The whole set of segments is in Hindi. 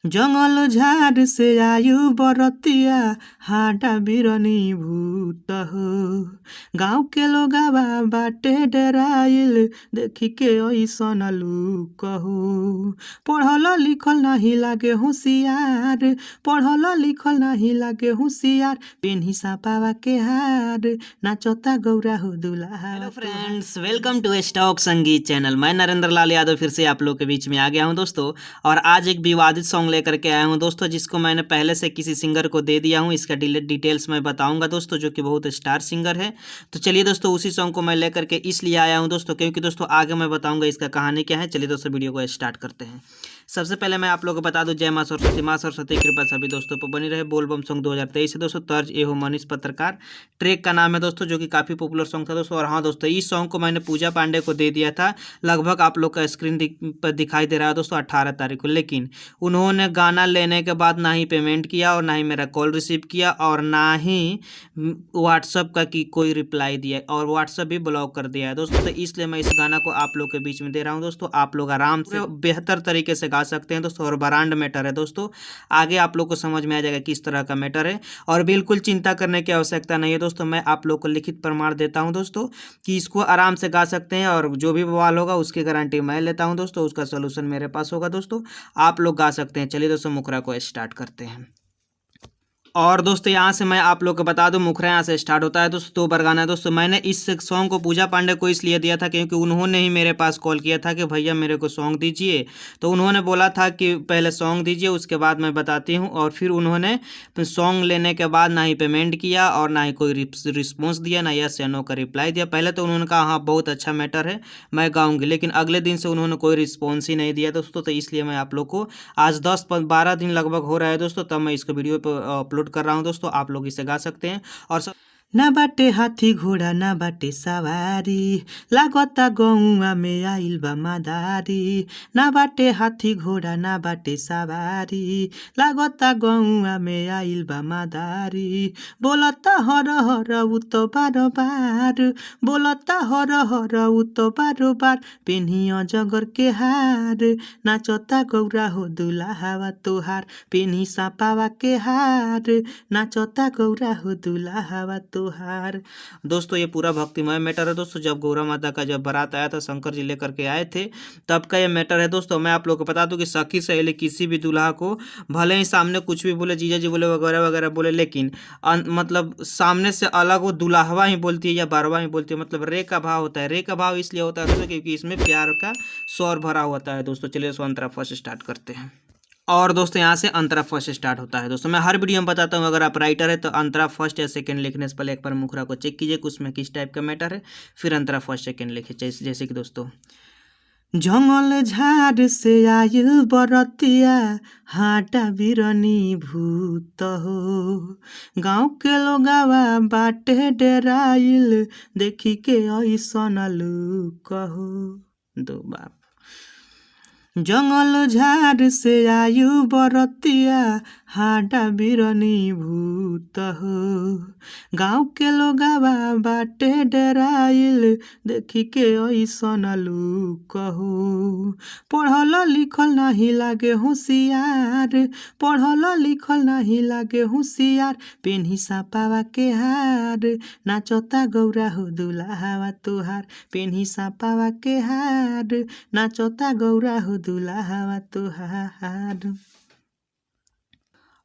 जंगल झाड़ से आयु बरतिया हाडा बिरनी भूत हो। गाँव के लोगवा बाटे डराइल देखी के ऐसन लूक हो। पढ़ल लिखल नाही लागे होशियार, पढ़ल लिखल नाही लागे होशियार, पेन्ही सापावा के हार नाचता गौरा हो दुल्हा। Hello friends, welcome to stock Sangeet channel. मैं नरेंद्र लाल यादव फिर से आप लोग के बीच में आ गया हूं दोस्तों, और आज एक विवादित सॉन्ग लेकर के आया हूं दोस्तों, जिसको मैंने पहले से किसी सिंगर को दे दिया हूं। इसका डिटेल्स मैं बताऊंगा दोस्तों, जो कि बहुत स्टार सिंगर है। तो चलिए दोस्तों, उसी सॉन्ग को मैं लेकर के इसलिए आया हूं दोस्तों, क्योंकि दोस्तों आगे मैं बताऊंगा इसका कहानी क्या है। चलिए दोस्तों, वीडियो को स्टार्ट करते हैं। सबसे पहले मैं आप लोगों को बता दूं, जय मां सरस्वती कृपा सभी दोस्तों पर बनी रहे। बोलबम सॉन्ग 2023 है दोस्तों। तर्ज ए हो मनीष पत्रकार। ट्रैक का नाम है दोस्तों, जो कि काफ़ी पॉपुलर सॉन्ग था दोस्तों। और हाँ दोस्तों, इस सॉन्ग को मैंने पूजा पांडे को दे दिया था। लगभग आप लोग का स्क्रीन पर दिखाई दे रहा है दोस्तों, 18 तारीख को। लेकिन उन्होंने गाना लेने के बाद ना ही पेमेंट किया, और ना ही मेरा कॉल रिसीव किया, और ना ही व्हाट्सअप का की कोई रिप्लाई दिया, और व्हाट्सअप भी ब्लॉक कर दिया है दोस्तों। तो इसलिए मैं इस गाना को आप लोग के बीच में दे रहा हूँ दोस्तों। आप लोग आराम से बेहतर तरीके से गा सकते हैं दोस्तों। और ब्रांड मैटर है दोस्तों, आगे आप लोग को समझ में आ जाएगा किस तरह का मैटर है। और बिल्कुल चिंता करने की आवश्यकता नहीं है दोस्तों। मैं आप लोग को लिखित प्रमाण देता हूं दोस्तों कि इसको आराम से गा सकते हैं, और जो भी बवाल होगा उसकी गारंटी मैं लेता हूं दोस्तों। उसका सोल्यूशन मेरे पास होगा दोस्तों, आप लोग गा सकते हैं। चलिए दोस्तों, मुखरा को स्टार्ट करते हैं। और दोस्तों यहाँ से मैं आप लोग को बता दूं, मुखरा यहाँ से स्टार्ट होता है दोस्तों। 2 बार गाना है दोस्तों। मैंने इस सॉन्ग को पूजा पांडे को इसलिए दिया था क्योंकि उन्होंने ही मेरे पास कॉल किया था कि भैया मेरे को सॉन्ग दीजिए। तो उन्होंने बोला था कि पहले सॉन्ग दीजिए, उसके बाद मैं बताती हूँ। और फिर उन्होंने सॉन्ग लेने के बाद ना ही पेमेंट किया, और ना ही कोई रिस्पॉन्स दिया, ना यस या नो का रिप्लाई दिया। पहले तो उन्होंने कहा हाँ बहुत अच्छा मैटर है, मैं गाऊंगी, लेकिन अगले दिन से उन्होंने कोई रिस्पॉन्स ही नहीं दिया दोस्तों। तो इसलिए मैं आप लोग को आज 10-12 दिन लगभग हो रहा है दोस्तों, तब मैं इसको वीडियो पर अपलोड कर रहा हूं दोस्तों। आप लोग इसे गा सकते हैं। और ना बाटे हाथी घोड़ा ना बाटे सवारी, लागता गौआ में आइल बा मादारी। ना बाटे हाथी घोड़ा ना बाटे सवारी, लागता गौआ में आइल बा मादारी। बोलता हर हर उ तो बारो बार, बोलता हर हर उ तो बारो बार, पेन्ही अजगर के हार नाचता गौरा हो दुल्हावा तोहार, पेन्ही सापावा के हार नाचता गौरा हो दुल्हावा तोहार। दोस्तों ये पूरा भक्तिमय मैटर है दोस्तों। जब गौरा माता का जब बारात आया था, शंकर जी लेकर के आए थे, तब का ये मैटर है दोस्तों। मैं आप लोग को बता दूं कि सखी सहेली किसी भी दूल्हा को भले ही सामने कुछ भी बोले, जीजा जी बोले, वगैरह वगैरह बोले, लेकिन मतलब सामने से अलग वो दुल्हावा ही बोलती है या बारवा ही बोलती है। मतलब रे का भाव होता है। रे का भाव इसलिए होता है दोस्तों क्योंकि इसमें प्यार का स्वर भरा होता है दोस्तों। चलिए सो अंतरा फर्स्ट स्टार्ट करते हैं। और दोस्तों यहाँ से अंतरा फर्स्ट स्टार्ट होता है दोस्तों। मैं हर वीडियो में बताता हूँ, अगर आप राइटर है तो अंतरा फर्स्ट या सेकंड लिखने से पहले एक बार मुखरा को चेक कीजिए कि उसमें किस टाइप का मैटर है, फिर अंतरा फर्स्ट सेकंड लिखिए। जैसे कि दोस्तों, जंगल झाड़ से आइल बरतिया हाटा बिरनी भूत हो। गाँव के लोगवा बाटे डराइल देखी के ऐसन लूक हो। 2 बार। जंगल झाड़ से आयु बरतिया हाडा बिरनी भूत हो। गाँव के लोगवा बाटे डराइल देखी के ऐसन लूक हो। पढ़ल लिखल नाही लागे होशियार, पढ़ल लिखल नाही लागे होशियार, पेन्ही सापावा के हार नाचता गौरा हो दुल्हावा तोहार, पेन्ही सापावा के हार नाचता गौरा हो दुल्हावा तोहार।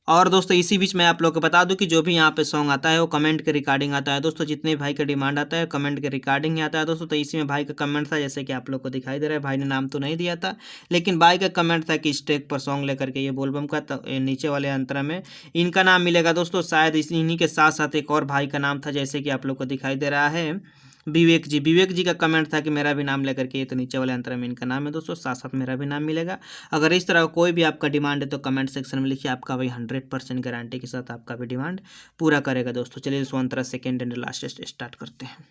और दोस्तों इसी बीच मैं आप लोग को बता दूं कि जो भी यहाँ पे सॉन्ग आता है वो कमेंट के रिकॉर्डिंग आता है दोस्तों। जितने भाई का डिमांड आता है कमेंट के रिकॉर्डिंग ही आता है दोस्तों। तो इसी में भाई का कमेंट था, जैसे कि आप लोग को दिखाई दे रहा है। भाई ने नाम तो नहीं दिया था, लेकिन भाई का कमेंट था कि इस ट्रैक पर सॉन्ग लेकर के ये बोलबम का, तो नीचे वाले अंतरा में इनका नाम मिलेगा दोस्तों। शायद इन्हीं के साथ साथ एक और भाई का नाम था, जैसे कि आप लोग को दिखाई दे रहा है विवेक जी। विवेक जी का कमेंट था कि मेरा भी नाम लेकर के, ये तो नीचे वाले अंतरा में इनका नाम है दोस्तों, साथ साथ मेरा भी नाम मिलेगा। अगर इस तरह कोई भी आपका डिमांड है तो कमेंट सेक्शन में लिखिए, आपका भाई 100% गारंटी के साथ आपका भी डिमांड पूरा करेगा दोस्तों। चलिए दोस्तों अंतरा सेकेंड एंड लास्ट स्टार्ट करते हैं।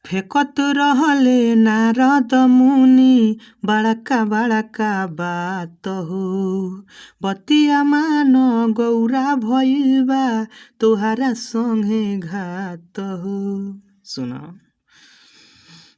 फेकत रहले नारद मुनि बड़का बड़का बात हो, बतिया मान गौरा भइल बा तोहरा संगे घात हो। सुना,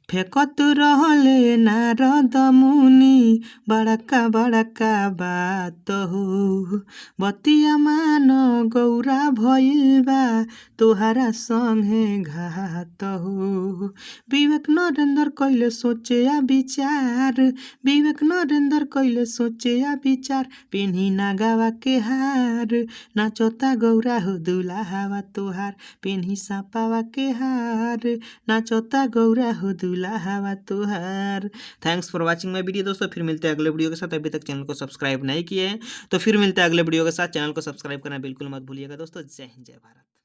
फेकत रहले नारद मुनि बड़का बड़का बात हो। बतिया मान गौरा भइल बा तोहरा संगे घात हो। विवेक नरेंद्र कइले सोचे आ विचार, विवेक नरेंद्र कइले सोचे आ विचार, पेन्ही नागावा के हार, नाचता गौरा हो दुल्हावा तोहार, पेन्ही सापावा के हार, नाचता गौरा हो दुल्हावा तोहार। Thanks for watching my video दोस्तों, फिर मिलते हैं अगले वीडियो के साथ। अभी तक चैनल को सब्सक्राइब नहीं किए हैं तो फिर मिलते हैं अगले वीडियो के साथ। चैनल को सब्सक्राइब करना बिल्कुल मत भूलिएगा दोस्तों। जय हिंद जय भारत।